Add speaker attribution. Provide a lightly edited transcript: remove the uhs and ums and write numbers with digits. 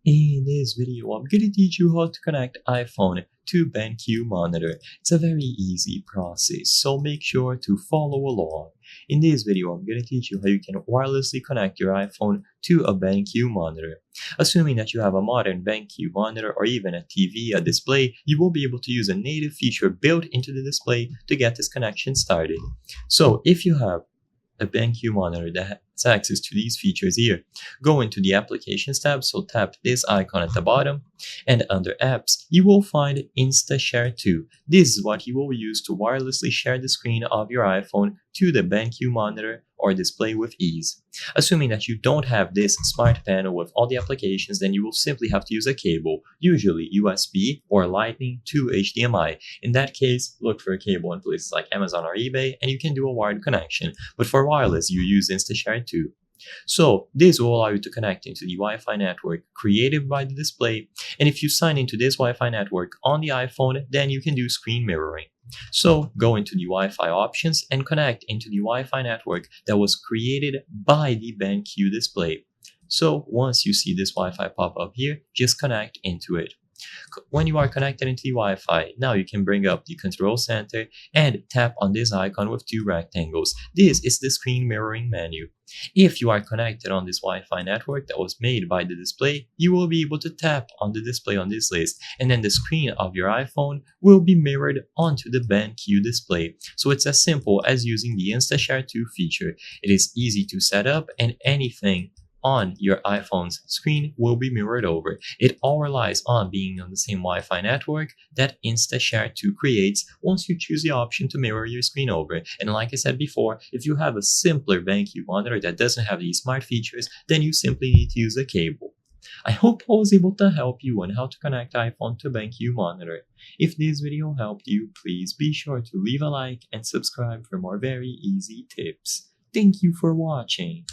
Speaker 1: In this video, I'm going to teach you how to connect iPhone to BenQ monitor. It's a very easy process, so make sure to follow along. In this video, I'm going to teach you how you can wirelessly connect your iPhone to a BenQ monitor. Assuming that you have a modern BenQ monitor or even a TV, a display, you will be able to use a native feature built into the display to get this connection started. So if you have a BenQ monitor that has access to these features here, go into the Applications tab, so tap this icon at the bottom, and under Apps, you will find InstaShare 2. This is what you will use to wirelessly share the screen of your iPhone to the BenQ monitor or display with ease. Assuming that you don't have this smart panel with all the applications, then you will simply have to use a cable, usually USB or Lightning to HDMI. In that case, look for a cable in places like Amazon or eBay, and you can do a wired connection. But for wireless, you use InstaShare 2. So this will allow you to connect into the Wi-Fi network created by the display, and if you sign into this Wi-Fi network on the iPhone, then you can do screen mirroring. So go into the Wi-Fi options and connect into the Wi-Fi network that was created by the BenQ display. So once you see this Wi-Fi pop up here, just connect into it. When you are connected into the Wi-Fi, now you can bring up the control center and tap on this icon with two rectangles. This is the screen mirroring menu. If you are connected on this Wi-Fi network that was made by the display, you will be able to tap on the display on this list, and then the screen of your iPhone will be mirrored onto the BenQ display. So it's as simple as using the InstaShare 2 feature. It is easy to set up, and anything on your iPhone's screen will be mirrored over. It all relies on being on the same Wi-Fi network that InstaShare 2 creates once you choose the option to mirror your screen over. And like I said before, if you have a simpler BenQ monitor that doesn't have these smart features, then you simply need to use a cable. I hope I was able to help you on how to connect iPhone to BenQ monitor. If this video helped you, please be sure to leave a like and subscribe for more very easy tips. Thank you for watching.